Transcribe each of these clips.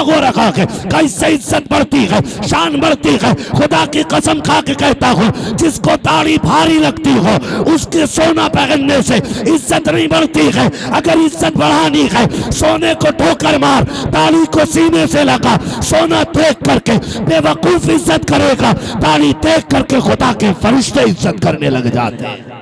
आगो रखा के कैसे इज्जत बढ़ती है, शान बढ़ती है। खुदा की कसम खा के कहता हूँ, जिसको दाढ़ी भारी लगती हो उसके सोना पहनने से इज्जत नहीं बढ़ती है। अगर इज्जत बढ़ानी है, सोने को ठोकर मार, दाढ़ी को सीने से लगा। सोना देख करके बेवकूफ इज्जत करेगा, दाढ़ी देख करके खुदा के फरिश्ते इज्जत करने लग जाते हैं।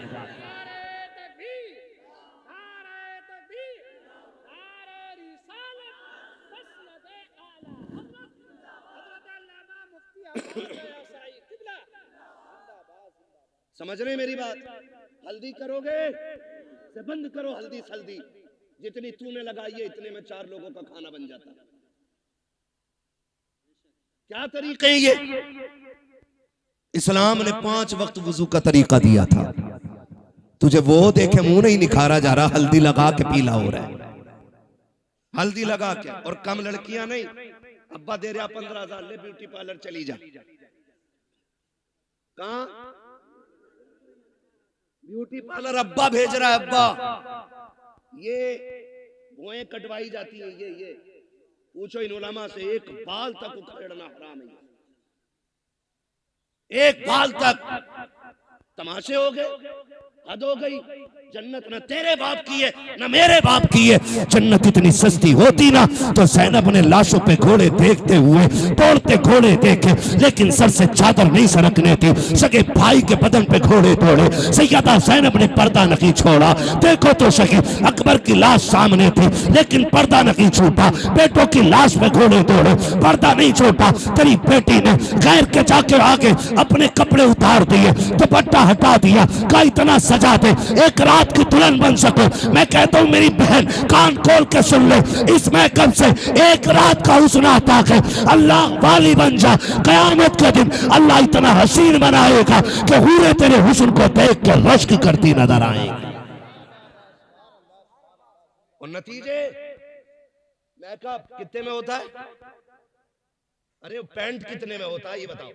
समझ रहे मेरी बात? हल्दी करोगे से बंद करो, हल्दी सल्दी जितनी तूने लगाई है इतने में 4 लोगों का खाना बन जाता। क्या तरीके हैं ये? इस्लाम ने 5 वक्त वुजू का तरीका दिया था। तुझे वो देखे मुंह नहीं निखारा जा रहा, हल्दी लगा के पीला हो रहा है, हल्दी लगा के। और कम लड़कियां नहीं, अब्बा दे रहा 15,000, ले ब्यूटी पार्लर चली जा। कहां ब्यूटी पार्लर? अब्बा भेज रहा है, अब्बा। ये भुएं कटवाई जाती है, ये पूछो इन उलमा से, एक बाल तक उखेड़ना हराम है। एक बाल तक तमाशे हो गए, हद हो गई। जन्नत न तेरे बाप की है न मेरे बाप की है। जन्नत इतनी सस्ती होती ना तो ज़ैनब ने लाशों पे घोड़े देखते हुए दौड़ते घोड़े देखे, लेकिन सर से चादर नहीं सरकने थी। सगे भाई के बदन पे घोड़े दौड़े, सैयदा ज़ैनब ने पर्दा नहीं छोड़ा। देखो तो सही, अकबर की लाश सामने थी लेकिन पर्दा नहीं छूटा। बेटों की लाश पे घोड़े दौड़े, पर्दा नहीं छोटा। तेरी बेटी ने गैर के जाके आगे अपने कपड़े उतार दिए, दुपट्टा हटा दिया, का इतना सजा दे एक रात की दुल्हन बन सको। मैं कहता हूं मेरी बहन कान खोल के सुन ले, इस महकम से एक रात का हुस्न आता है, अल्लाह वाली बन जा। कयामत के दिन अल्लाह इतना हसीन बनाएगा कि हूरे तेरे हुस्न को देख के रश्क करती नजर आएगी। और नतीजे मेकअप कितने में होता है? अरे पैंट कितने में होता है ये बताओ,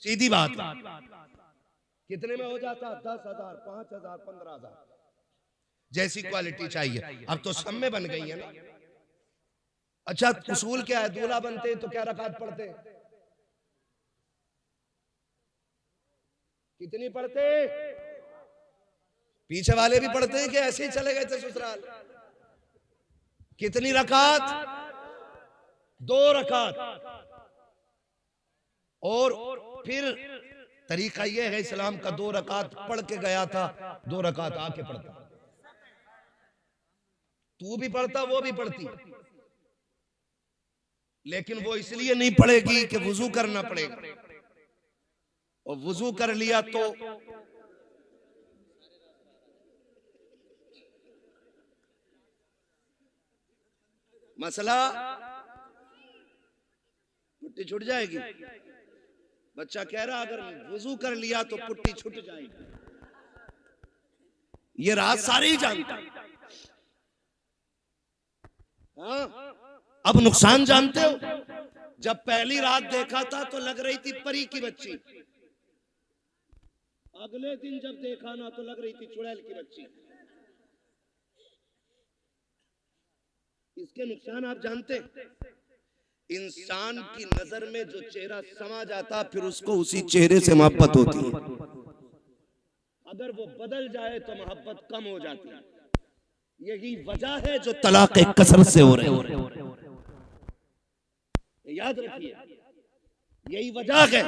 सीधी बात। कितने में हो जाता? 10,000, 5,000, 15,000 जैसी क्वालिटी चाहिए। अब तो सब में बन गई है ना। अच्छा उसूल क्या है? दूल्हा बनते तो क्या रकात पढ़ते? कितनी पढ़ते? पीछे वाले भी पढ़ते हैं कि ऐसे ही चले गए थे ससुराल? कितनी रकात? 2 रकात। और फिर तरीका यह है इस्लाम का, 2 रकात पढ़ के गया था, 2 रकात आके पढ़ता। तू भी पढ़ता, वो भी पढ़ती, लेकिन वो इसलिए नहीं पढ़ेगी कि वुजू करना पड़ेगा। और वुजू कर लिया तो मसला पुट्टी छूट जाएगी। बच्चा कह रहा अगर वुजू कर लिया तो पुट्टी छूट जाएगी। ये राज सारे ही जानते हैं। हाँ? अब नुकसान जानते हो? जब पहली रात देखा था तो लग रही थी परी की बच्ची, अगले दिन जब देखा ना तो लग रही थी चुड़ैल की बच्ची। इसके नुकसान आप जानते हैं? इंसान की नजर में जो चेहरा समा जाता फिर उसको उसी चेहरे से मोहब्बत होती है। अगर वो बदल जाए तो मोहब्बत कम हो जाती है। यही वजह है जो तलाक कसरत से हो रही है। याद रखिए, यही वजह है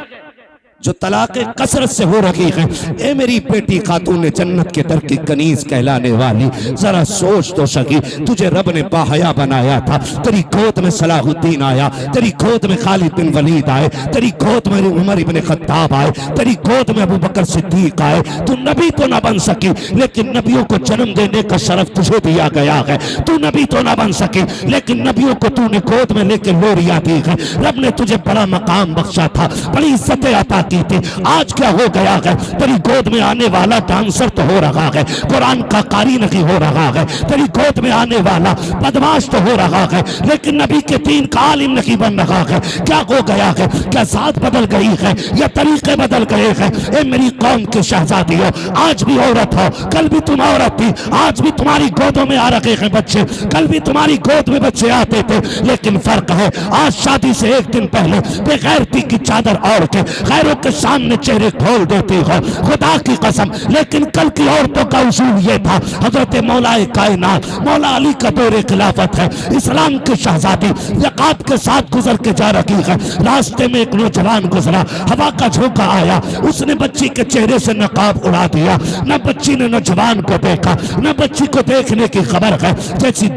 जो तलाक कसरत से हो रही है। ए मेरी बेटी खातून जन्नत के दर की कनीज कहलाने वाली, जरा सोच तो सकी, तुझे रब ने बाहया बनाया था। तेरी गोद में सलाहुद्दीन आया, तेरी गोद में खालिद बिन वलीद आए, तेरी गोद में उमर इब्न खत्ताब आए, तेरी गोद में अबू बकर सिद्दीक आए। तू नबी तो ना बन सकी, लेकिन नबियों को जन्म देने का शरफ तुझे दिया गया है। तू नबी तो ना बन सकी, लेकिन नबियों को तूने गोद में लेकर लोरिया दी है। रब ने तुझे बड़ा मकाम बख्शा था, बड़ी इज्जतें अता की थी। आज क्या हो गया है, तेरी गोद में आने वाला डांसर तो हो रहा है, कुरान का कारी नहीं हो रहा है। तेरी गोद में आने वाला बदमाश तो हो रहा है, लेकिन नबी के दीन का आलिम नहीं बन रहा है। क्या हो गया है, क्या जात बदल गई है या तरीके बदल गए हैं? ए मेरी कौम के शहजादी हो, आज भी औरत हो, कल भी तुम औरत थी, आज भी तुम्हारी गोदों में आ रखे हैं बच्चे, कल भी तुम्हारी गोद में बच्चे आते थे। लेकिन फर्क है, आज शादी से एक दिन पहले बेगैरती की चादर ओढ़ के गैरों के सामने चेहरे खोल देती हो, खुदा की कसम। लेकिन कल की औरतों का उसूल ये था, हजरत मौलाए कायनात मौला अली का दौरे खिलाफत है, इस्लाम की शहजादी यकात के साथ गुजर के जा रही है। रास्ते में एक नौजवान गुजरा, हवा का झोंका आया, उसने बच्ची के चेहरे से नकाब उड़ा दिया। न बच्ची ने नौजवान को देखा, न बच्ची को देखने की खबर है। जैसी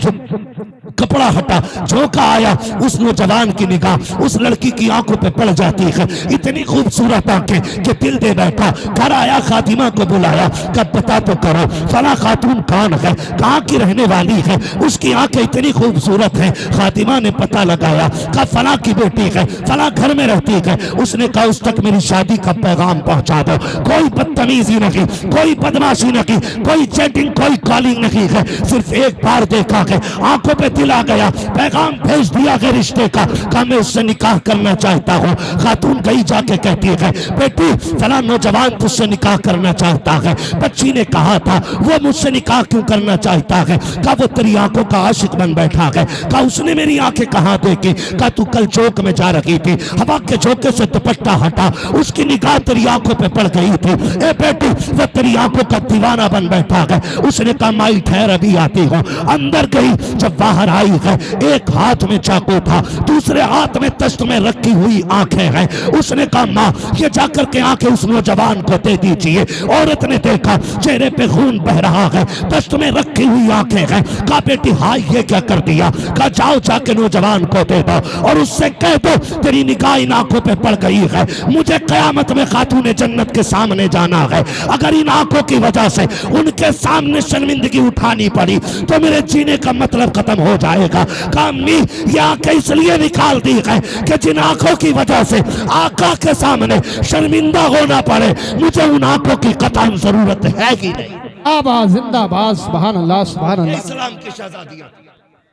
कपड़ा हटा, झोंका आया, उस नौजवान की निगाह उस लड़की की आंखों पे पड़ जाती है। इतनी खूबसूरत आंखें कि दिल दे बैठा। घर आया, खातिमा को बुलाया, कब पता तो करो फला खातून कौन है, कहाँ की रहने वाली है, उसकी आंखें इतनी खूबसूरत है। खातिमा ने पता लगाया, कहा फला की बेटी है, फला घर में रहती है। उसने कहा उस तक मेरी शादी का पैगाम पहुंचा दो। कोई बदतमीजी नहीं, कोई बदमाशी नहीं, कोई चैटिंग, कोई कॉलिंग नहीं है, सिर्फ एक बार देखा है, आंखों पे दिल आ गया, पैगाम भेज दिया है रिश्ते का, कहा मैं उससे निकाह करना चाहता हूँ। खातून गई जाके कहती है, बेटी फला नौजवान तुझसे निकाह करना चाहता है। बच्ची ने कहा था वो मुझसे निकाह क्यों करना चाहता है, कहा वो तेरी आंखों का आशिक बन बैठा है। कहा उसने मेरी आंखें कहाँ देखी, कहा तू कल चौक में जा रही थी, हवा के झोंके से दुपट्टा हटा, उसकी निगाह तेरी आंखों पे पड़ गई थी। ए बेटी वो तेरी आंखों का दीवाना बन बैठा है। उसने कहा माई ठहर अभी आती हूँ। अंदर गई, जब बाहर आई है, एक हाथ में चाकू था, दूसरे हाथ में तश्त में रखी हुई आंखें हैं। उसने कहा माँ ये जाकर के आंखें उस नौजवान को दे दीजिए। औरत ने देखा चेहरे पे खून बह रहा है, तश्त में रखी हुई आंखें हैं। कहा बेटी हाँ ये क्या कर दिया, कहा जाओ जाके नौजवान को दे दो और उससे कह दो तेरी निगाह इन आंखों पे पड़ गई है, मुझे कयामत में खातूने जन्नत के सामने जाना है। अगर इन आंखों की वजह से उनके सामने शर्मिंदगी उठानी पड़ी तो मेरे जीने का मतलब खत्म हो जाएगा। कामी ये आंखें इसलिए निकाल दी है कि जिन आंखों की वजह से आका के सामने शर्मिंदा होना पड़े, मुझे उन आंखों की कतई जरूरत है कि नहीं। आबाद जिंदाबाद, सुभान अल्लाह सुभान अल्लाह। इस्लाम की शहजादियां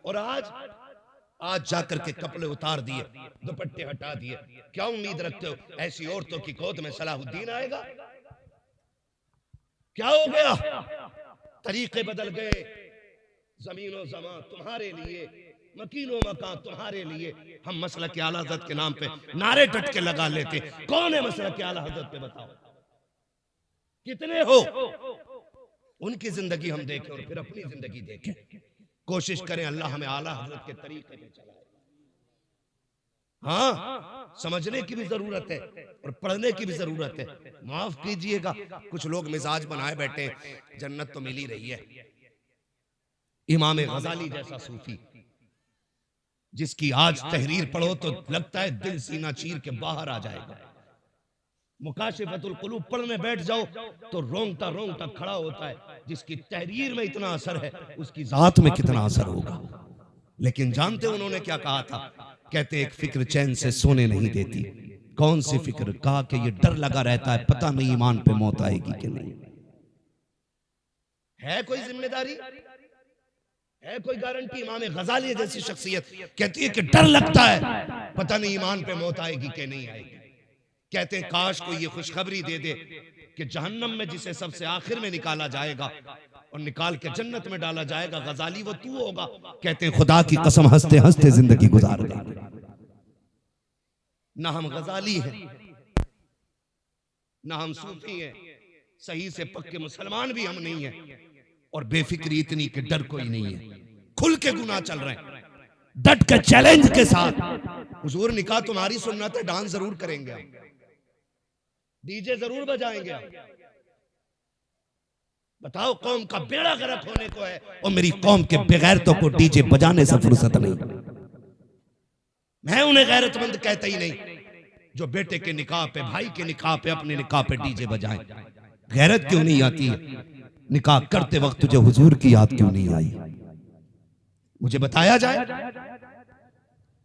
और आज जाकर के कपड़े उतार दिए, दुपट्टे हटा दिए। क्या उम्मीद रखते हो ऐसी औरतों की गोद में सलाहुद्दीन आएगा? क्या हो गया? तरीके बदल गए। जमीनो जमा तुम्हारे लिए, मकीनो मकान तुम्हारे लिए। हम मसलक के आला हज़रत के नाम पे नारे डट के लगा लेते। कौन है मसलक के आला हज़रत पे बताओ, कितने हो? उनकी जिंदगी हम देखें और फिर अपनी जिंदगी देखें। कोशिश करें अल्लाह हमें आला हज़रत के तरीके पे चलाए। हाँ, समझने की भी जरूरत है और पढ़ने की भी जरूरत है। माफ कीजिएगा, कुछ लोग मिजाज बनाए बैठे, जन्नत तो मिल ही रही है। इमाम गजाली जैसा सूफी जिसकी आज तहरीर पढ़ो तो लगता है दिल सीना चीर के बाहर आ जाएगा। मुकाशिफतुल कुलूब पढ़ने बैठ जाओ तो रोंगटा रोंगटा खड़ा होता है। जिसकी तहरीर में इतना असर है उसकी जात में कितना असर होगा। लेकिन जानते उन्होंने क्या कहा था? कहते एक फिक्र चैन से सोने नहीं देती। कौन सी फिक्र? कहा कि ये डर लगा रहता है पता नहीं ईमान पे मौत आएगी कि नहीं। है कोई जिम्मेदारी, है कोई गारंटी? इमाम गजाली जैसी शख्सियत कहती है कि डर लगता है पता नहीं ईमान पे मौत आएगी कि नहीं आएगी। कहते हैं काश कोई ये खुशखबरी दे दे कि जहन्नम में जिसे सबसे आखिर में निकाला जाएगा और निकाल के जन्नत में डाला जाएगा, गजाली वो तू होगा। कहते हैं खुदा की कसम हंसते हंसते जिंदगी गुजार गई। ना हम गजाली हैं, ना हम सूफी हैं, सही से पक्के मुसलमान भी हम नहीं हैं। और बेफिक्री इतनी कि डर कोई नहीं है, खुल के गुनाह चल रहे हैं, डट के चैलेंज के साथ। हुजूर निकाह तुम्हारी सुन्नत है, डांस जरूर करेंगे, डीजे जरूर बजाएंगे। बताओ, कौम का बेड़ा गर्क होने को है और मेरी कौम के बेगैरतों को डीजे बजाने से फुर्सत नहीं। मैं उन्हें गैरतमंद कहता ही नहीं जो बेटे के निकाह पे, भाई के निकाह पे, अपने निकाह पे डीजे बजाएं। गैरत क्यों नहीं आती है? निकाह करते वक्त तुझे हुजूर की याद क्यों नहीं आई? मुझे बताया जाए।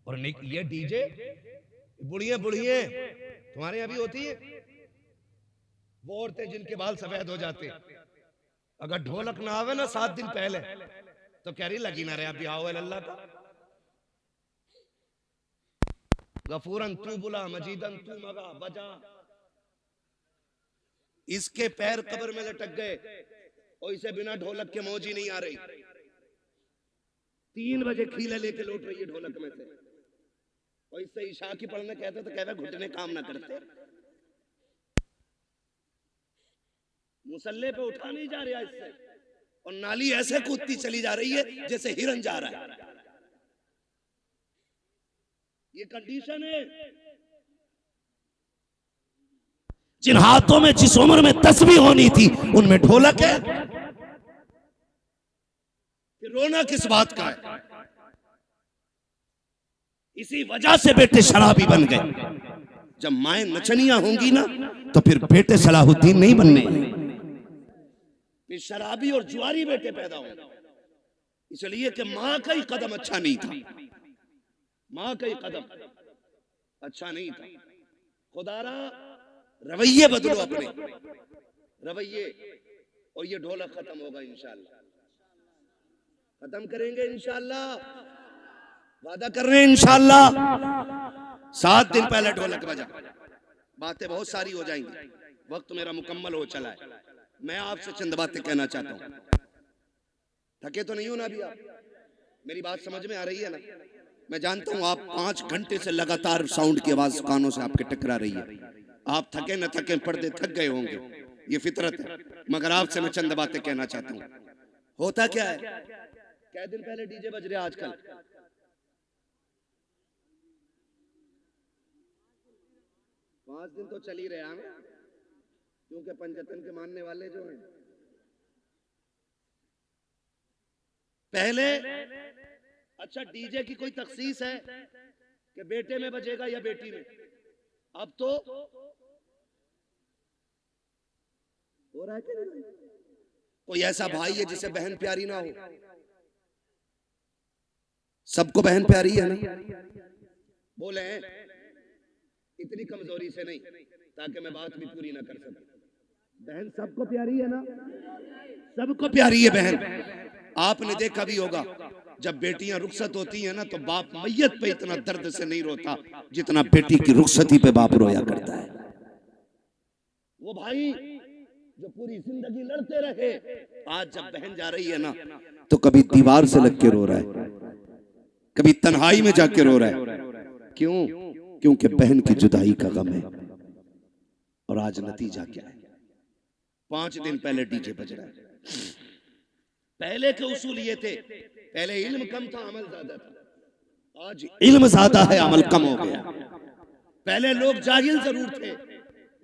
और ये डीजे बुढ़िए बुढ़िए तुम्हारे यहाँ भी होती है वो औरतें जिनके बाल सफेद हो जाते, अगर ढोलक ना आवे ना 7 दिन पहले तो कह रही लगी ना रहे ब्याह अल्लाह का। गफूरन तू बुला मजीदन तू मगा बजा। इसके पैर कब्र में लटक गए और इसे बिना ढोलक के मौज ही नहीं आ रही। 3 बजे खीले लेके लौट रही है ढोलक में से और इससे ईशा की पढ़ने कहते तो कहते घुटने काम ना करते। मुसल्ले पे उठा नहीं जा रहा इससे और नाली ऐसे कूदती चली जा रही है जैसे हिरन जा रहा है। ये कंडीशन है। जिन हाथों में जिस उम्र में तस्बीह होनी थी उनमें ढोलक है। कि रोना किस बात का है? इसी वजह से बेटे शराबी बन गए। जब माएं नचनियां होंगी ना तो फिर बेटे सलाहुद्दीन नहीं बनने, फिर शराबी और जुआरी बेटे पैदा होंगे। इसलिए कि मां का ही कदम अच्छा नहीं था, मां का ही कदम अच्छा नहीं था। खुदारा रवैये बदलो अपने रवैये और ये ढोलक खत्म होगा इंशाअल्लाह। खत्म करेंगे इंशाअल्लाह, वादा कर रहे हैं इंशाअल्लाह। 7 दिन पहले ढोलक बजा। बातें बहुत सारी हो जाएंगी, वक्त मेरा मुकम्मल हो चला है। मैं आपसे चंद बातें कहना चाहता हूं। थके तो नहीं हो ना अभी आप? मेरी बात समझ में आ रही है ना? मैं जानता हूं आप 5 घंटे से लगातार साउंड की आवाज कानों से आपके टकरा रही है। आप थके न थके पर्दे थक गए होंगे, ये फितरत है। मगर आपसे मैं चंद बातें कहना चाहता हूं। होता क्या है, क्या दिन पहले डीजे बज रहे आजकल? 5 दिन तो चल ही रहे हैं, क्योंकि पंजतन के मानने वाले जो हैं पहले। अच्छा डीजे की कोई तखसीस है कि बेटे में बजेगा या बेटी में? अब तो हो रहा है कि नहीं? कोई ऐसा भाई है जिसे बहन प्यारी ना हो? सबको बहन प्यारी है ना? बोले इतनी कमजोरी से नहीं ताकि मैं बात भी पूरी ना कर सकूं। बहन सबको प्यारी है ना? सबको प्यारी है बहन। आपने देखा भी होगा जब बेटियां रुखसत होती हैं ना तो बाप मैयत पे इतना दर्द से नहीं रोता जितना बेटी की रुखसती पे बाप रोया करता है। वो भाई जो पूरी जिंदगी लड़ते रहे, आज जब बहन जा रही है ना तो कभी दीवार से लग के रो रहा है, कभी तन्हाई में जाके रो रहा है। क्यों? क्योंकि बहन की जुदाई का गम है। और आज नतीजा क्या है? 5 दिन पहले डीजे बज रहा है। पहले के उसूल ये थे, पहले इल्म कम था अमल ज्यादा था, आज इल्म ज्यादा है अमल कम हो गया। पहले लोग जाहिल जरूर थे,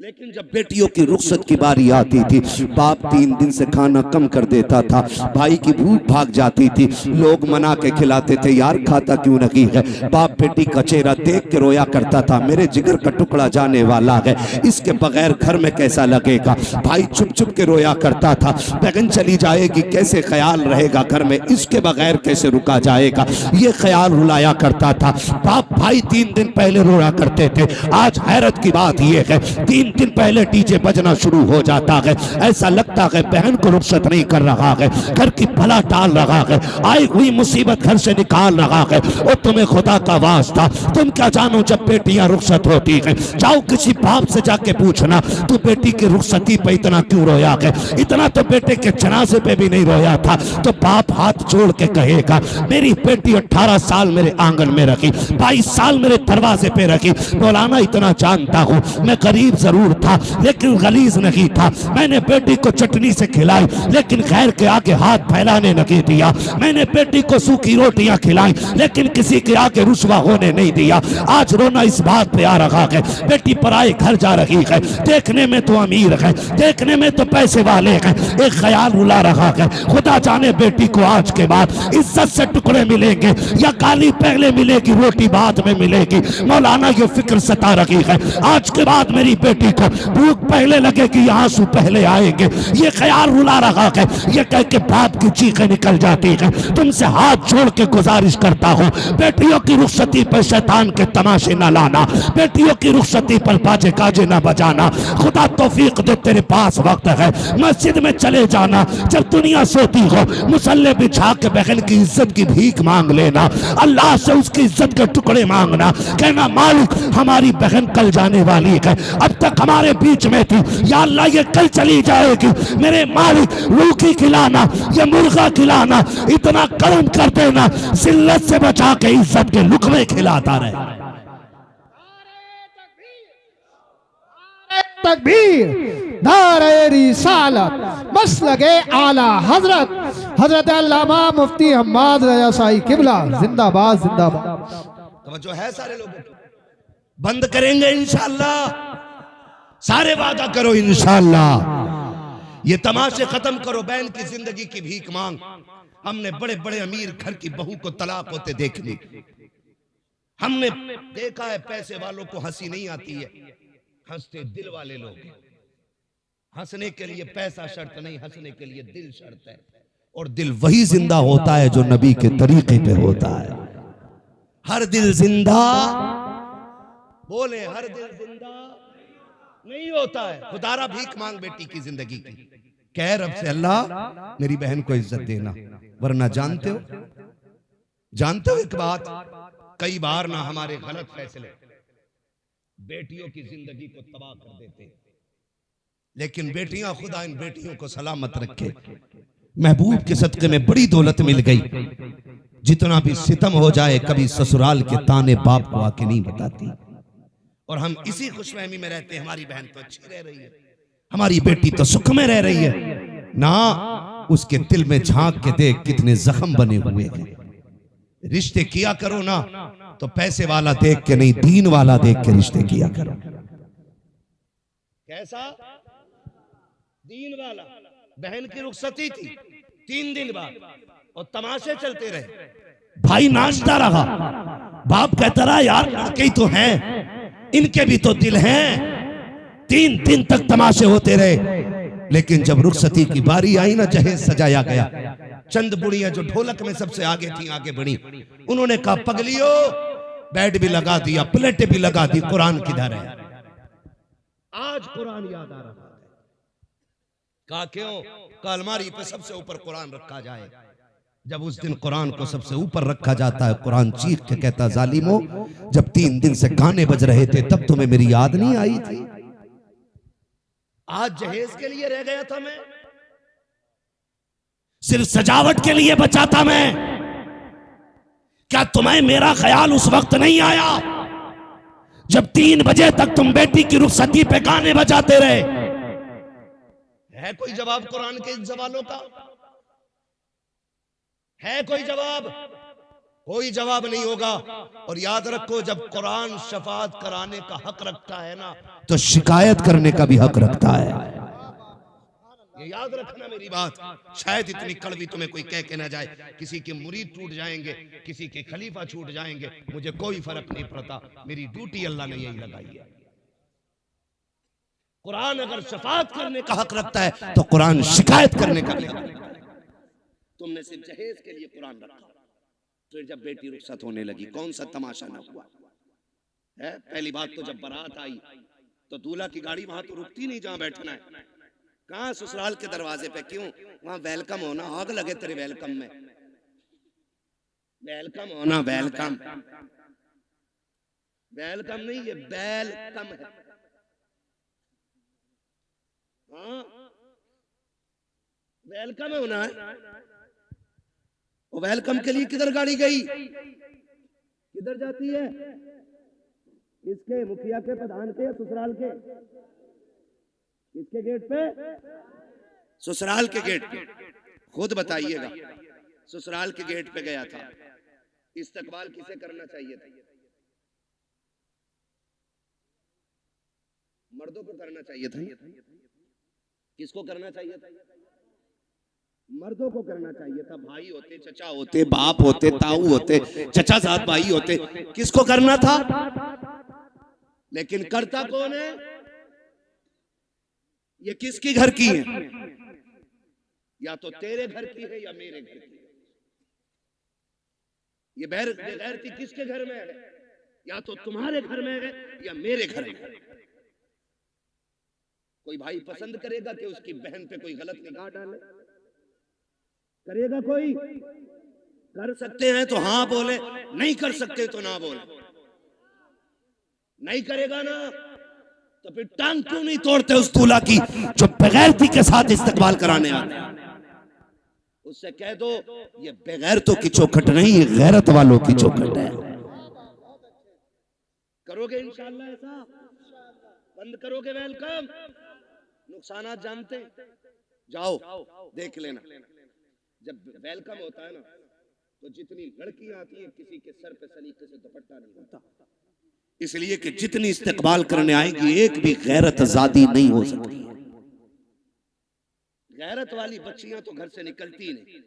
लेकिन जब बेटियों की रुखसत की बारी आती थी बाप 3 दिन से खाना कम कर देता था, भाई की भूख भाग जाती थी, लोग मना के खिलाते थे, यार खाता क्यों नहीं है। बाप बेटी का चेहरा देख के रोया करता था, मेरे जिगर का टुकड़ा जाने वाला है, इसके बगैर घर में कैसा लगेगा। भाई चुप चुप के रोया करता था, बहन चली जाएगी कैसे ख्याल रहेगा घर में, इसके बगैर कैसे रुका जाएगा, ये ख्याल रुलाया करता था। बाप भाई 3 दिन पहले रोया करते थे। आज हैरत की बात यह है 3 दिन पहले डीजे बजना शुरू हो जाता है। ऐसा लगता है बहन को रुखसत नहीं कर रहा है, घर की भला टाल रहा है, आई हुई मुसीबत घर से निकाल रहा है। और तुम्हें खुदा का वास्ता, तुम क्या जानो जब बेटियां रुखसत होती हैं, जाओ किसी बाप से जाके पूछना तू बेटी की रुखसती पे इतना क्यों रोया है। इतना तो बेटे के जनाजे पे भी नहीं रोया था। तो बाप हाथ जोड़ के कहेगा मेरी बेटी 18 साल मेरे आंगन में रखी, 22 साल मेरे दरवाजे पे रखी। मौलाना इतना जानता हूँ मैं गरीब जरूर था लेकिन गलीज नहीं था। मैंने बेटी को चटनी से खिलाई लेकिन गैर के आगे हाथ फैलाने नहीं दिया। मैंने बेटी को सूखी रोटियां खिलाई लेकिन किसी के आगे रुसवा होने नहीं दिया। आज रोना इस बात पे आ रहा है बेटी पराए घर जा रही है, देखने में तो अमीर है, देखने में तो पैसे वाले हैं, एक ख्याल रुला रहा है खुदा जाने बेटी को आज के बाद इज्जत से टुकड़े मिलेंगे या गाली पहले मिलेगी रोटी बाद में मिलेगी। मौलाना ये फिक्र सता रही है आज के बाद मेरी बेटी बेटी को भूख पहले लगेगी, आंसू पहले आएंगे, ये ख्याल रुला रहा है। ये कह के बाप की चीखें निकल जाती है। तुमसे हाथ जोड़ के गुजारिश करता हूँ, बेटियों की रुखसती पर शैतान के तमाशे न लाना, बेटियों की रुखसती पर बाजे गाजे न बजाना। खुदा तौफीक दे, तेरे पास वक्त है, मस्जिद में चले जाना, जब दुनिया सोती हो मुसल्ले बिछा के बहन की इज्जत की भीख मांग लेना, अल्लाह से उसकी इज्जत के टुकड़े मांगना, कहना मालिक हमारी बहन कल जाने वाली है, अब तक हमारे बीच में थी, या अल्लाह ये कल चली जाएगी, मेरे मालिक रूखी खिलाना, ये मुर्गा खिलाना, इतना करम कर देना, जिल्लत से बचा के इज्जत के लुकमे खिलाता रहे। तकबीर, नारे रिसालत, मसलके आला हजरत हजरत अल्लामा मुफ्ती हम्माद रजा शाही किबला जिंदाबाद जिंदाबाद। तवज्जो है सारे लोगों को? बंद करेंगे इंशाअल्लाह, सारे वादा करो इंशाअल्लाह। ये तमाशे खत्म करो, बहन की जिंदगी की भीख मांग। हमने बड़े बड़े अमीर घर की बहू को तलाक होते देख ली, हमने देखा है पैसे वालों को हंसी नहीं आती है, हंसते दिल वाले लोग। हंसने के लिए पैसा शर्त नहीं, हंसने के लिए दिल शर्त है, और दिल वही जिंदा होता है जो नबी के तरीके पे होता है। हर दिल जिंदा, बोले हर दिल जिंदा नहीं होता है। खुदारा भीख मांग बेटी की जिंदगी की, कह रब से अल्लाह मेरी बहन को इज्जत देना, वरना जानते हो एक बात, कई बार ना हमारे गलत फैसले बेटियों की जिंदगी को तबाह कर देते, लेकिन बेटियां, खुदा इन बेटियों को सलामत रखे। महबूब के सदके में बड़ी दौलत मिल गई, जितना भी सितम हो जाए कभी ससुराल के ताने बाप को आके नहीं बताती, और हम इसी खुशफहमी में रहते हैं हमारी बहन तो अच्छी रह रही है, हमारी बेटी तो सुख में रह रही है ना। उसके दिल में झांक के देख कितने जख्म बने हुए हैं। रिश्ते किया करो ना तो पैसे वाला देख के नहीं, दीन वाला देख के रिश्ते किया करो। कैसा दीन वाला? बहन की रुखसती थी 3 दिन बाद और तमाशे चलते रहे, भाई नाचता रहा, बाप कहता रहा यार लड़के ही तो हैं, इनके भी तो दिल हैं। 3 दिन तक तमाशे होते रहे, लेकिन जब रुखसती की बारी आई ना, जहेज सजाया गया, चंद बुढ़ियां जो ढोलक में सबसे आगे थी आगे बढ़ी, उन्होंने कहा पगलियो, बेड भी लगा दिया, प्लेटें भी लगा दी, कुरान किधर है? आज कुरान याद आ रहा है। कहा क्यों? कहा अलमारी पे सबसे ऊपर कुरान रखा जाए। जब उस दिन कुरान को सबसे ऊपर रखा जाता है, कुरान चीख के कहता जालिमो, जब 3 दिन से गाने बज रहे थे तब तुम्हें मेरी याद नहीं आई थी? आज जहेज के लिए रह गया था मैं, सिर्फ सजावट के लिए बचा था मैं। क्या तुम्हें मेरा ख्याल उस वक्त नहीं आया जब 3 बजे तक तुम बेटी की रुखसती पे गाने बजाते रहे? है कोई जवाब कुरान के इन सवालों का? है कोई जवाब? कोई जवाब नहीं होगा। और याद रखो, जब कुरान शफाअत कराने का हक रखता है ना, तो शिकायत करने का भी हक रखता है। ये याद रखना मेरी बात। शायद इतनी कड़वी तुम्हें कोई कह के ना जाए, किसी के मुरीद टूट जाएंगे, किसी के खलीफा छूट जाएंगे, मुझे कोई फर्क नहीं पड़ता, मेरी ड्यूटी अल्लाह ने यही लगाई है। कुरान अगर शफाअत करने का हक रखता है तो कुरान शिकायत करने का भी हक रखता है। तुमने सिर्फ जहेज के लिए कुरान रखा, फिर जब बेटी रुखसत होने लगी कौन सा तमाशा ना हुआ है? पहली बात तो जब बारात आई तो दूल्हा की गाड़ी वहां तो रुकती नहीं जहां बैठना है। कहां? ससुराल के दरवाजे पे। क्यों? वहां वेलकम होना, आग लगे तेरे वेलकम में। वेलकम होना, वेलकम, वेलकम नहीं, ये वेलकम है। हाँ, वेलकम होना है। वो वेलकम के लिए किधर गाड़ी गई? किधर जाती है? किसके? मुखिया के, प्रधान के, ससुराल के? किसके गेट पे? ससुराल के गेट पे। खुद बताइएगा, ससुराल के गेट पे गया था। इस्तकबाल किसे करना चाहिए था? मर्दों को करना चाहिए था। किसको करना चाहिए था? मर्दों को करना चाहिए था। भाई होते, चचा होते, बाप होते, ताऊ होते, चचा साथ भाई होते, किसको करना था? लेकिन करता कौन है? ये किसकी घर की है? या तो तेरे घर की है या मेरे घर की। ये बेगैरती किसके घर में है? या तो तुम्हारे घर में है या मेरे घर में। कोई भाई पसंद करेगा कि उसकी बहन पे कोई गलत निगाह डाले? करेगा कोई? कर सकते हैं तो हाँ बोले, नहीं कर सकते तो ना बोले। नहीं करेगा ना तो फिर टांग क्यों नहीं तोड़ते उस दूल्हा की जो बेगैरती के साथ इस्तकबाल कराने आते हैं? उससे कह दो ये बेगैरतों की चौखट नहीं, ये गैरत वालों की चौखट है। करोगे इंशाअल्लाह ऐसा? बंद करोगे वेलकम? नुकसानात जानते? जाओ देख लेना। जब वेलकम होता है ना तो जितनी लड़कियां आती हैं किसी के सर पे सलीके से दुपट्टा नहीं होता, इसलिए कि जितनी इस्तकबाल करने आएगी एक भी गैरत आजादी नहीं हो सकती। गैरत वाली बच्चियां तो घर से निकलती नहीं,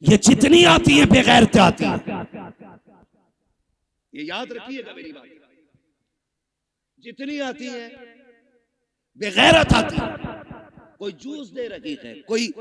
ये जितनी आती हैं बेगैरत आती हैं। ये याद रखिएगा मेरी बात। जितनी आती है बेगैरत आती है। कोई जूस दे रही है, कोई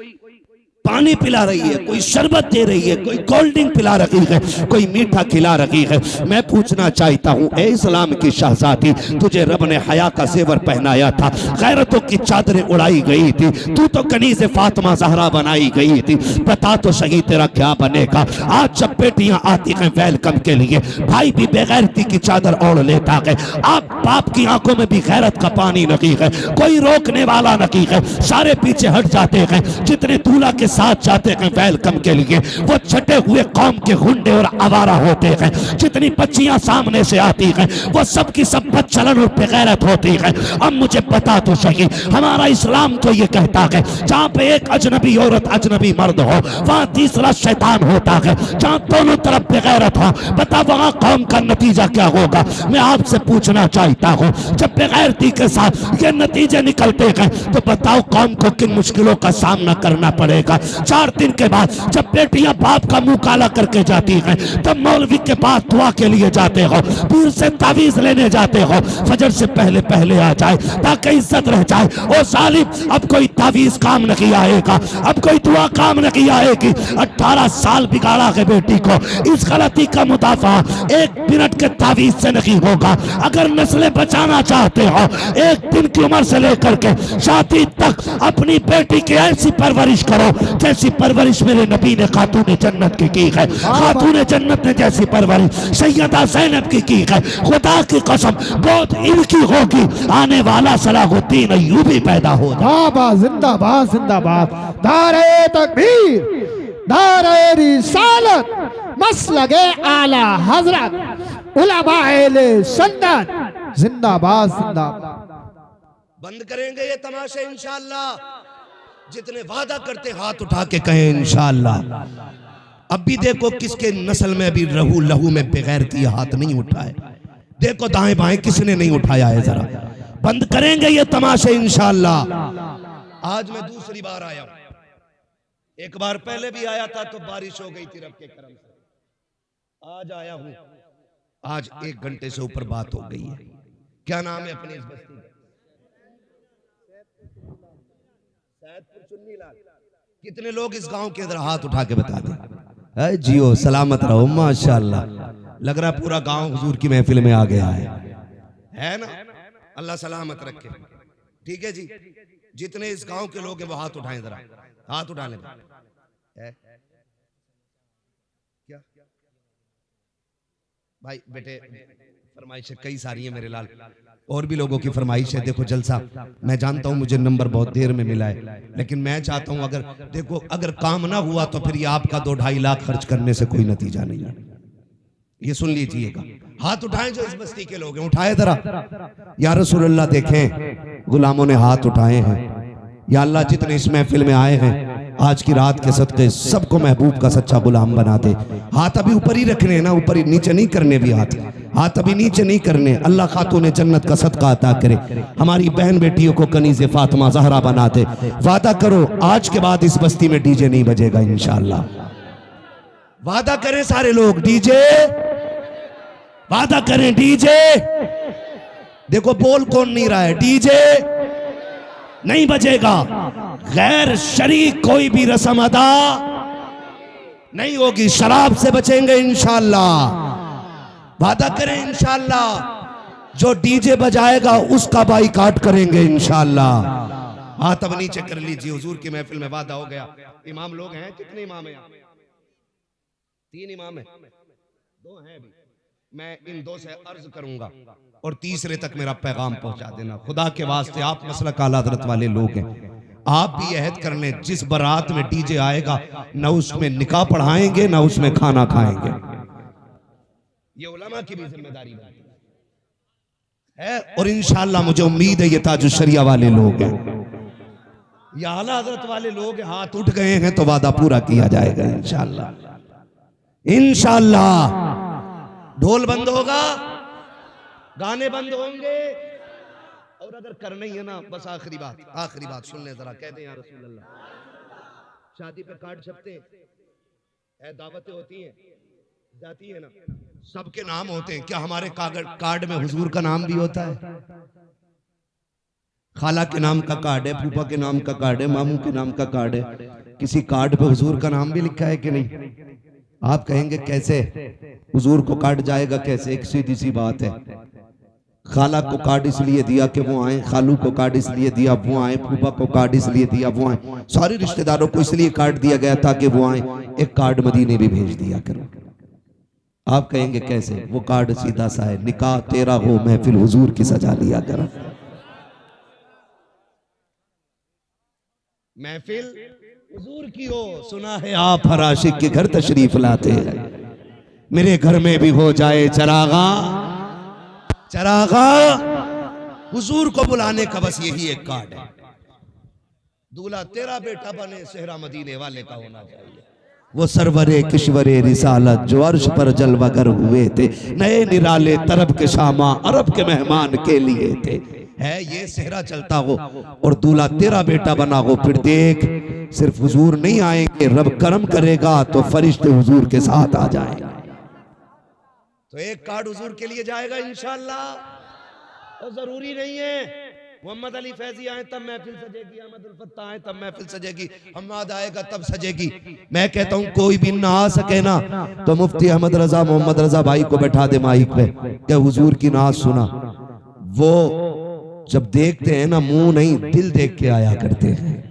पानी पिला रही है, कोई शरबत दे रही है, कोई कोल्ड ड्रिंक पिला रही है, कोई मीठा खिला रही है। मैं पूछना चाहता हूँ ए इस्लाम की शहजादी, तुझे रब ने हया का जेवर पहनाया था, गैरतों की चादरें उड़ाई गई थी, तू तो कनीज़ फातिमा ज़हरा बनाई गई थी। बता तो सही तेरा क्या बनेगा? आज जब बेटियां आती हैं वेलकम के लिए, भाई भी बेगैरती की चादर ओढ़ लेता है। आप बाप की आंखों में भी गैरत का पानी नहीं है, कोई रोकने वाला नहीं है, सारे पीछे हट जाते हैं। जितने दूल्हा के साथ जाते हैं वेलकम के लिए वो छटे हुए कौम के गुंडे और आवारा होते हैं। जितनी बच्चियां सामने से आती हैं वो सब की सब बदचलन और बेगैरत होती हैं। अब मुझे बता तो सही, हमारा इस्लाम तो ये कहता है जहाँ पे एक अजनबी औरत अजनबी मर्द हो वहाँ तीसरा शैतान होता है। जहाँ दोनों तरफ बेगैरत हो, बता वहाँ कौम का नतीजा क्या होगा? मैं आपसे पूछना चाहता हूँ, जब बेगैरती के साथ ये नतीजे निकलते हैं तो बताओ कौम को किन मुश्किलों का सामना करना पड़ेगा। 4 दिन के बाद जब बेटियां बाप का मुंह काला करके जाती हैं तब मौलवी के पास दुआ के लिए जाते हो, पीर से तावीज लेने जाते हो, फजर से पहले पहले आ जाए ताकि इज्जत रह जाए। ओ जालिम, अब कोई तावीज काम नहीं आएगा, अब कोई दुआ काम नहीं आएगी। 18 साल बिगाड़ा है बेटी को, इस गलती का मुदाफा 1 मिनट के तावीज से नहीं होगा। अगर नस्लें बचाना चाहते हो 1 दिन की उम्र से लेकर के शादी तक अपनी बेटी की ऐसी परवरिश करो जैसी परवरिश मेरे नबी ने खातून जन्नत की है। खातून जन्नत ने जैसी परवरिश सैयदा ज़ैनब की है। खुदा की कसम बहुत इनकी होगी, आने वाला सलाहुद्दीन अय्यूबी पैदा हो। जिंदाबाद जिंदाबाद, नारे तकबीर, नारे रिसालत, मसलके आला हजरत, उलमाए सुन्नत, जिंदाबाद जिंदाबाद। बंद करेंगे ये तमाशे इंशाअल्लाह। जितने वादा करते हाथ उठा के कहें इंशाअल्लाह। अब भी देखो किसके नस्ल में भी रहू लहू में बेगैरती हाथ नहीं उठाए। देखो दाएं बाएं किसने नहीं उठाया है। जरा बंद करेंगे ये तमाशे इंशाअल्लाह। आज मैं दूसरी बार आया हूं, एक बार पहले भी आया था तो बारिश हो गई थी रब के करम से। आज आया हूं, आज 1 घंटे से ऊपर बात हो गई है। क्या नाम है अपनी इस बस्ती का? कितने लोग इस गांव के अंदर हाथ उठा के बता दें? जियो सलामत रहो माशाअल्लाह। लग रहा पूरा गांव हुजूर की महफिल में आ गया है ना? अल्लाह सलामत रखे। ठीक है जी, जितने इस गांव के लोग हैं वो हाथ उठाएं, जरा हाथ उठा लें। क्या भाई बेटे फरमाइश कई सारी है मेरे लाल, और भी लोगों की फरमाइश है। देखो जलसा, मैं जानता हूं मुझे नंबर बहुत देर में मिला है, लेकिन मैं चाहता हूं अगर देखो अगर काम ना हुआ तो फिर ये आपका 2-2.5 लाख खर्च करने से कोई नतीजा नहीं है। ये सुन लीजिएगा। हाथ उठाएं जो इस बस्ती के लोग हैं, उठाए जरा। या रसूल अल्लाह देखें गुलामों ने हाथ उठाए हैं। या अल्लाह जितने इस महफिल में आए हैं आज की रात के सदके सबको महबूब का सच्चा गुलाम बना दे। हाथ अभी ऊपर ही रखने ना, ऊपर ही, नीचे नहीं करने भी हाथ अभी नीचे नहीं करने। अल्लाह खातून जन्नत का सदका अता करे, हमारी बहन बेटियों को कनीज़ फातिमा ज़हरा बना दे। वादा करो आज के बाद इस बस्ती में डीजे नहीं बजेगा इंशाअल्लाह। वादा करें सारे लोग, डीजे वादा करें, डीजे। देखो बोल कौन नहीं रहा है, डीजे नहीं बजेगा। गैर शरीक कोई भी रस्म अदा नहीं होगी। शराब से बचेंगे इंशाअल्लाह, वादा करें इंशाअल्लाह। जो डीजे बजाएगा उसका बाइकाट करेंगे इंशाअल्लाह। हाथ अब नीचे कर लीजिए। हुजूर की महफिल में वादा हो गया। इमाम लोग हैं, कितने इमाम हैं? 3 इमाम हैं, 2 हैं अभी। मैं इन 2 से अर्ज करूंगा और तीसरे तक मेरा पैगाम पहुंचा देना। खुदा के वास्ते आप मसलक आला हज़रत वाले लोग हैं, आप भी अहद कर लें, जिस बारात में डीजे आएगा न उसमें निकाह पढ़ाएंगे न उसमें खाना खाएंगे। ये उलमा की भी जिम्मेदारी है। और इंशाअल्लाह मुझे उम्मीद है ये ताजुश शरिया वाले लोग हैं, या आला हज़रत वाले लोग हाथ उठ गए हैं तो वादा पूरा किया जाएगा इंशाअल्लाह। इंशाअल्लाह ढोल बंद होगा, गाने बंद होंगे। और अगर करना ही है ना, बस आखिरी बात सुन ले जरा, कहते हैं या रसूल अल्लाह, शादी पे कार्ड छपते हैं, दावतें होती हैं, जाती है ना, सबके नाम होते हैं। क्या हमारे कार्ड में हुजूर का नाम भी होता है? खाला के नाम का कार्ड है, फूफा के नाम का कार्ड है, मामू के नाम का कार्ड है, किसी कार्ड पे हुजूर का नाम भी लिखा है कि नहीं? आप कहेंगे कैसे हुजूर को कार्ड जाएगा कैसे? एक सीधी सी बात है। खाला को कार्ड इसलिए दिया कि वो आए, खालू को कार्ड इसलिए दिया वो आए, फूफा को कार्ड इसलिए दिया वो आए, सारे रिश्तेदारों को इसलिए कार्ड दिया गया ताकि वो आए। एक कार्ड मदीने भी भेज दिया करो। आप कहेंगे कैसे? वो कार्ड सीधा सा है, निकाह तेरा हो महफिल हुजूर की सजा लिया करो। महफिल हुजूर की हो। सुना है आप हर आशिक के घर तशरीफ लाते हैं, मेरे घर में भी हो जाए चरागा। हुजूर को बुलाने का बस यही एक कार्ड है। दूल्हा तेरा बेटा बने, सेहरा मदीने वाले का होना चाहिए। वो सरवरे किश्वरे रिसालत जो अर्श पर जलवागर हुए थे, नए निराले तरब के शामा अरब के मेहमान के लिए थे। है ये सेहरा चलता हो और दूल्हा तेरा बेटा बना हो, फिर देख सिर्फ हुजूर नहीं आएंगे, रब करम करेगा तो फरिश्ते हुजूर के साथ आ जाएंगे। तो एक कार्ड हुजूर के लिए जाएगा इंशाअल्लाह। और जरूरी नहीं है मोहम्मद अली फैजी आए तब महफिल सजेगी, अहमद उल फत्ता आए तब महफिल सजेगी, हम्माद आएगा तब सजेगी। मैं कहता हूं कोई भी ना आ सके ना तो मुफ्ती अहमद रजा मोहम्मद रजा भाई को बैठा दे माइक पे, क्या हुजूर की नाज सुना। वो जब देखते हैं ना, मुंह नहीं दिल देख के आया करते हैं।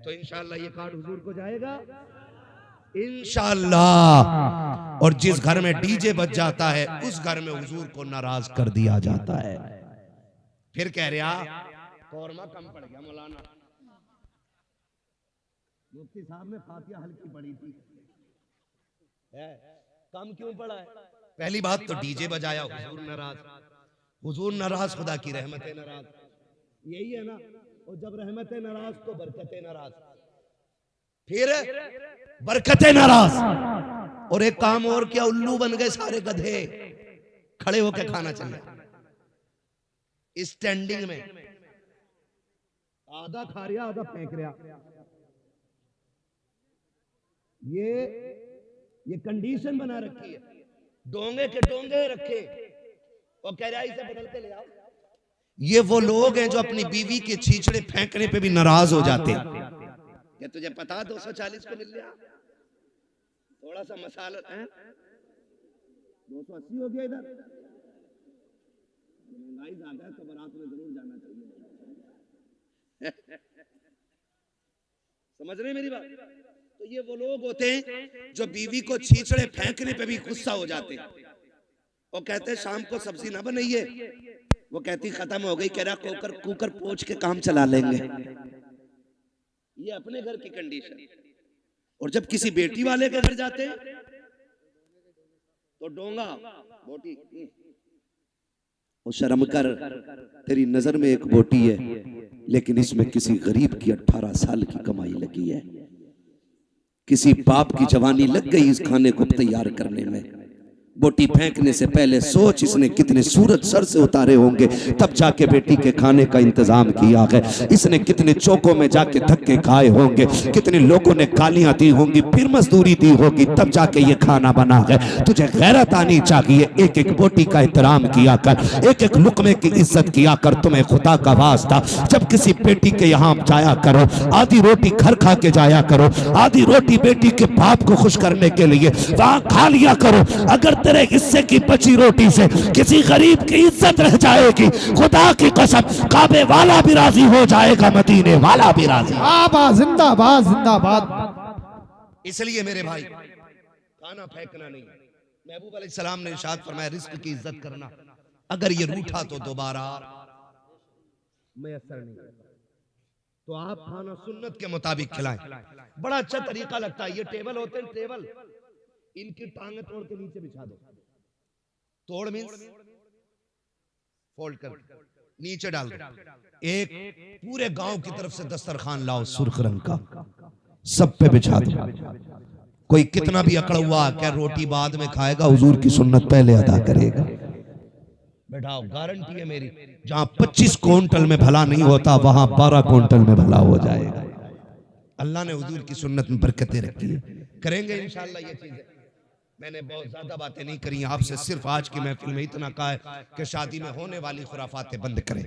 तो इंशाअल्लाह ये कार्ड हुजूर को जाएगा इंशाअल्लाह। और जिस घर में डीजे बज जाता है उस घर में हुजूर को नाराज कर दिया जाता है। फिर कह रहा कौरमा कम पड़ गया मौलाना, मुफ्ती साहब ने फातिहा हल्की पड़ी थी, कम क्यों पड़ा है? पहली बात तो डीजे बजाया, हुजूर नाराज। हुजूर नाराज, खुदा की रहमतें नाराज, यही है ना। और जब रहमतें नाराज तो बरकतें नाराज, फिर बरकतें नाराज। और एक काम और क्या, उल्लू बन गए सारे गधे, खड़े होकर खाना चाहिए। स्टैंडिंग में आधा खा रहा आधा फेंक रहा। ये कंडीशन बना रखी है, डोंगे के डोंगे रखे और कह रहा इसे बदल के ले आओ। ये वो लोग हैं जो अपनी बीवी के छींचड़े फेंकने पे भी नाराज हो जाते हैं। क्या तुझे पता 240 को मिल गया, थोड़ा सा मसाला है 280 हो गया, इधर महंगाई ज्यादा है तो बारात में जरूर जाना चाहिए। समझ रहे मेरी बात? तो ये वो लोग होते हैं जो बीवी को छींचड़े फेंकने पे भी गुस्सा हो जाते हैं और कहते हैं शाम को सब्जी ना बनाइए। वो कहती खत्म हो गई, कह रहा कुकर पोंछ के काम चला लेंगे। ये अपने घर की कंडीशन। और जब किसी बेटी वाले के घर जाते हैं तो डोंगा बोटी, और शर्म कर, तेरी नजर में एक बोटी है लेकिन इसमें किसी गरीब की 18 साल की कमाई लगी है, किसी बाप की जवानी लग गई इस खाने को तैयार करने में। बोटी फेंकने से पहले सोच इसने कितने सूरज सर से उतारे होंगे, तब जाके बेटी के खाने का इंतजाम किया है। इसने कितने चौकों में जाके धक्के खाए होंगे, कितने लोगों ने गालियां दी होंगी, फिर मजदूरी दी होगी, तब जाके ये खाना बना है। तुझे गैरत आनी चाहिए, एक एक बोटी का एहतराम किया कर, एक एक लुकमे की इज्जत किया कर। तुम्हें खुदा का वास्ता जब किसी बेटी के यहाँ जाया करो, आधी रोटी घर खा के जाया करो, आधी रोटी बेटी के बाप को खुश करने के लिए वहां खा लिया करो। अगर तेरे हिस्से की बची रोटी से किसी गरीब की इज्जत रह जाएगी, खुदा की कसम काबे वाला भी राजी हो जाएगा, मदीने वाला भी राजी। जिंदाबाद जिंदाबाद। इसलिए मेरे भाई खाना फेंकना नहीं। महबूब अलैहिस्सलाम ने इरशाद फरमाया रिस्क की इज्जत करना, अगर ये रूठा तो दोबारा मैसर नहीं, तो आप खाना सुन्नत के मुताबिक खिलाएं। बड़ा अच्छा तरीका लगता है। ये टेबल होते हैं, टेबल इनकी टांगें तोड़ के नीचे बिछा दो। तोड़ मींस फोल्ड कर नीचे डाल दो। एक पूरे गांव की तरफ से दस्तरखान लाओ सुर्ख रंग का, सब पे बिछा दो। कोई कितना भी अकड़ हुआ क्या रोटी बाद में खाएगा, हुजूर की सुन्नत पहले अदा करेगा। बैठाओ, गारंटी है मेरी। जहां 25 क्विंटल में भला नहीं होता, वहां 12 क्विंटल में भला हो जाएगा। अल्लाह ने हुजूर की सुन्नत में बरकतें रखी है। करेंगे इंशाअल्लाह ये चीजें। मैंने बहुत ज्यादा बातें नहीं करी आपसे, सिर्फ आज की महफिल में इतना कहा है कि शादी में होने वाली खुराफातें बंद करें।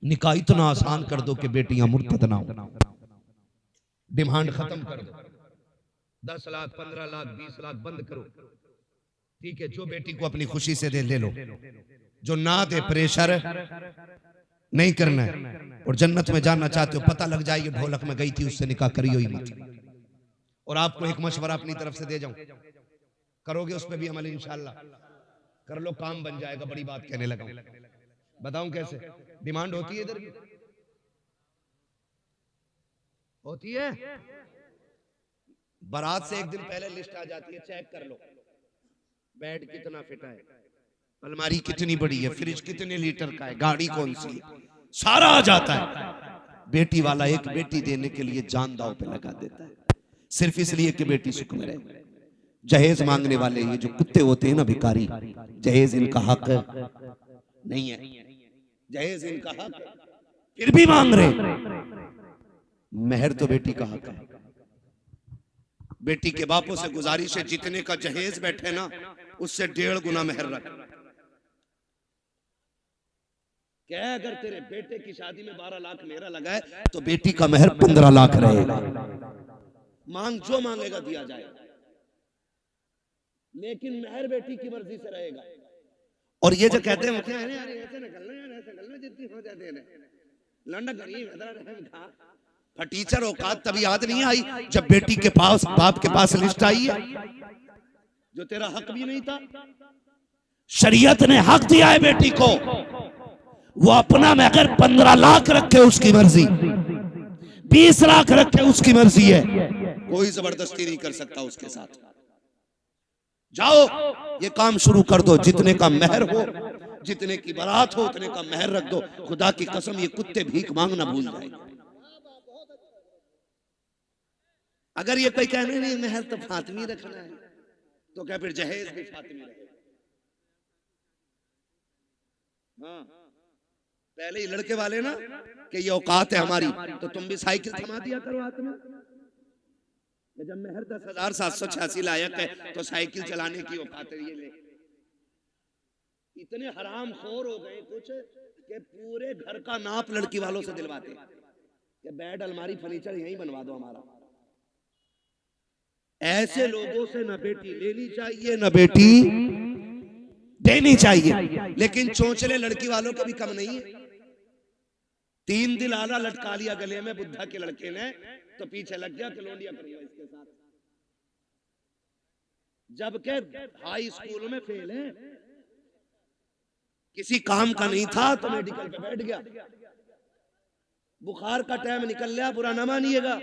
निकाह इतना आसान कर दो कि बेटियां मुर्तद ना हो। डिमांड खत्म कर दो। 10 लाख 15 लाख 20 लाख बंद करो। ठीक है, जो बेटी को अपनी खुशी से दे ले लो, जो ना दे प्रेशर नहीं करना है। और जन्नत में जाना चाहते हो, पता लग जाए ये ढोलक में गई थी, उससे निकाह करियो ही मत। और आपको एक मशवरा अपनी तरफ से दे जाऊं, करोगे उस पर भी अमल इंशाअल्लाह कर लो, काम बन जाएगा। बड़ी बात कहने लगा, बताऊं कैसे? डिमांड होती है इधर भी होती है। बारात से एक दिन पहले लिस्ट आ जाती है, चेक कर लो बेड कितना फिटा है, अलमारी कितनी बड़ी है, फ्रिज कितने लीटर का है, गाड़ी कौन सी है, सारा आ जाता है। बेटी वाला एक बेटी देने के लिए जान दांव पे लगा देता है, सिर्फ इसलिए कि बेटी सुख में रहे। जहेज मांगने वाले ये जो कुत्ते होते हैं ना भिखारी, जहेज इनका हक नहीं है, जहेज इनका हक फिर भी मांग रहे। मेहर तो बेटी का हक है। बेटी के बापों से गुजारिश है, जितने का जहेज बैठे ना उससे 1.5 गुना मेहर रख। क्या अगर तेरे बेटे की शादी में 12 लाख मेरा लगा है तो बेटी का मेहर 15 लाख रहेगा। मांग जो मांगेगा दिया जाएगा, लेकिन मेहर बेटी की मर्जी से रहेगा। और ये जो कहते हैं क्या है यार, ऐसे निकलना यार, ऐसे निकलना जितनी हो जाते हैं लंडा गरीब फटीचर औकात तभी याद नहीं आई जब बेटी के पास बाप के पास लिस्ट आई है, जो तेरा हक भी नहीं था। शरीयत ने हक दिया है बेटी को, वो अपना में अगर 15 लाख रखे उसकी मर्जी, 20 लाख रखे उसकी मर्जी है, कोई जबरदस्ती नहीं कर सकता उसके साथ। जाओ ये काम शुरू कर दो, जितने का मेहर हो, जितने की बारात हो उतने का मेहर रख दो। खुदा की कसम ये कुत्ते भीख मांगना भूल जाएंगे। अगर ये कोई कहने नहीं मेहर तो फातिमी रखना है, तो क्या फिर जहेज भी फातिमी रहे। हाँ, पहले ही लड़के वाले ना कि ये औकात है हमारी, तो तुम भी साइकिल थमा दिया करो हाथ में। जब मेहर 10,786 लायक है तो साइकिल चलाने की औकात है। ये ले, इतने हराम खोर हो गए कुछ कि पूरे घर का नाप लड़की वालों से दिलवाते कि बेड अलमारी फर्नीचर यहीं बनवा दो हमारा। ऐसे लोगों से न बेटी लेनी चाहिए न बेटी देनी चाहिए। लेकिन चोंचले लड़की वालों के भी कम नहीं है। 3 दिल आला लटका लिया गले में बुद्धा के लड़के ने, तो पीछे लग गया कलोंडिया करूंगा इसके साथ। जबकि हाई स्कूल में फेल है, किसी काम का नहीं था तो मेडिकल पे बैठ गया। बुखार का टाइम निकल गया, बुरा ना मानिएगा।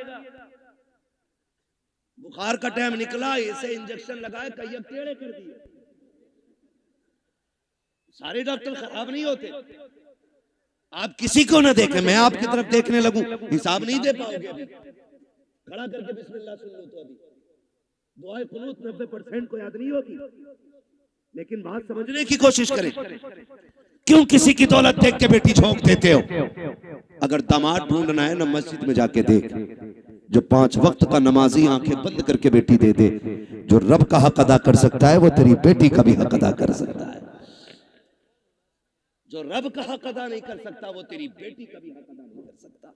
बुखार का टाइम निकला, इसे इंजेक्शन लगाए, कई टेढ़े कर दिए। सारे डॉक्टर खराब नहीं होते। आप किसी को ना देखें, मैं आपकी तरफ देखने लगूं, हिसाब नहीं दे पाओगे। अभी खड़ा करके बिस्मिल्लाह सुन लो तो अभी दुआए कुनूत 90% को याद नहीं होगी। लेकिन बात समझने की कोशिश करें। क्यों किसी की दौलत देख के बेटी झोंक देते हो? अगर दामाद ढूंढना है ना, मस्जिद में जाके देख, जो 5 वक्त का नमाजी आंखें बंद करके बेटी दे दे। जो रब का हक अदा कर सकता है वो तेरी बेटी का भी हक अदा कर सकता है। जो रब का हक अदा नहीं कर सकता वो तेरी बेटी का भी हक अदा नहीं कर सकता।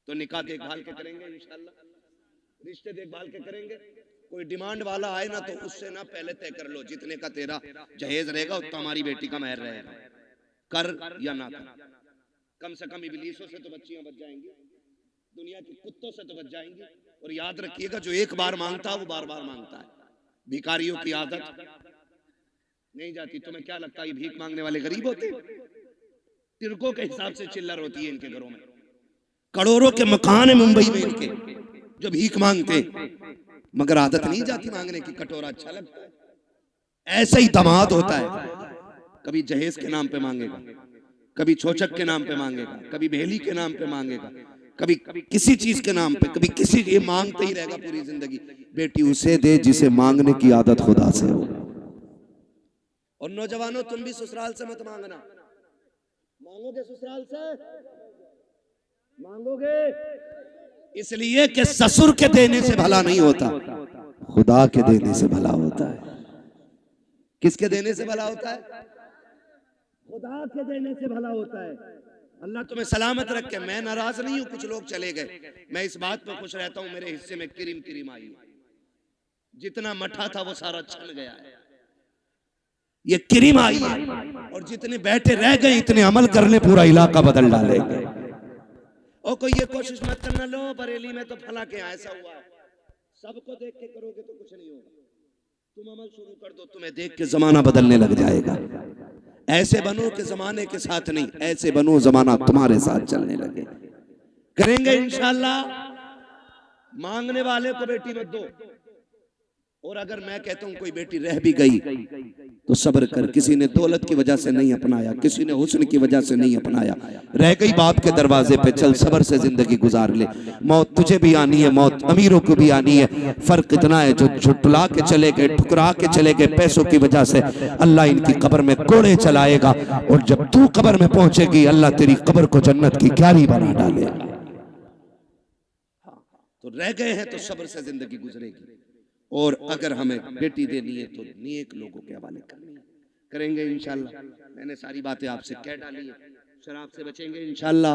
तो निकाह देखभाल के करेंगे इंशाल्लाह, रिश्ते देखभाल के करेंगे। कोई डिमांड वाला आए ना तो उससे ना पहले तय कर लो जितने का तेरा जहेज रहेगा उतना हमारी बेटी का मेहर रहेगा, कर या ना कर। कम से कम इबलीसों से तो बच्चियां बच जाएंगी, दुनिया के कुत्तों से तो बच जाएंगी। और याद रखिएगा, जो एक बार मांगता है वो बार बार मांगता है। भिखारियों की आदत नहीं जाती। तुम्हें क्या लगता है ये भीख मांगने वाले गरीब होते हैं? तिरकों के हिसाब से चिल्लर होती है इनके घरों में। करोड़ों के मकान है मुंबई में इनके जो भीख मांगते, मगर आदत नहीं जाती मांगने की। कटोरा अच्छा लगता है। ऐसा ही दामाद होता है, कभी जहेज के नाम पे मांगेगा, कभी छोचक के नाम पे मांगेगा, कभी भेली के नाम पे मांगेगा, कभी किसी चीज के नाम पे, कभी किसी, ये मांगते ही रहेगा पूरी जिंदगी। बेटी उसे दे जिसे मांगने की आदत खुदा से हो। और नौजवानों, तुम भी ससुराल से मत मांगना। मांगोगे ससुराल से, मांगोगे इसलिए कि ससुर के देने से भला नहीं होता, खुदा के देने से भला होता है। किसके देने से भला होता है? खुदा के देने से भला होता है। अल्लाह तुम्हें सलामत रखे। मैं नाराज नहीं हूं, कुछ लोग चले गए, मैं इस बात पर खुश रहता हूं मेरे हिस्से में किरिम किरिम आई। जितना मठा था वो सारा छन गया है, ये किरिम आई है। और जितने बैठे रह गए इतने अमल करने पूरा इलाका बदल डालेंगे। और कोई ये कोशिश मत करना, लो बरेली में तो फला के ऐसा हुआ। सबको देख के करोगे तो कुछ नहीं होगा। तुम अमल शुरू कर दो, तुम्हें देख के जमाना बदलने लग जाएगा। ऐसे बनो कि जमाने के साथ नहीं, ऐसे बनो जमाना तुम्हारे साथ चलने लगे। करेंगे इंशाल्लाह। मांगने वाले को बेटी मत दो। और अगर मैं कहता हूं कोई बेटी रह भी गई तो सब्र कर। किसी ने दौलत की वजह से नहीं अपनाया, किसी ने हुस्न की वजह से नहीं अपनाया, रह गई बाप के दरवाजे पे, चल सब्र से जिंदगी गुजार ले। मौत तुझे भी आनी है, मौत अमीरों को भी आनी है। फर्क इतना है, जो झुटला के चले गए, ठुकरा के चले गए पैसों की वजह से, अल्लाह इनकी कब्र में कोड़े चलाएगा। और जब तू कब्र में पहुंचेगी अल्लाह तेरी कब्र को जन्नत की क्यारी बना डालेगा। तो रह गए हैं तो सब्र से जिंदगी गुजरेगी। और अगर हमें बेटी देनी है तो नेक लोगों के हवाले करनी है। करेंगे इंशाल्लाह। मैंने सारी बातें आपसे कह डाली है। शराब से बचेंगे इंशाल्लाह।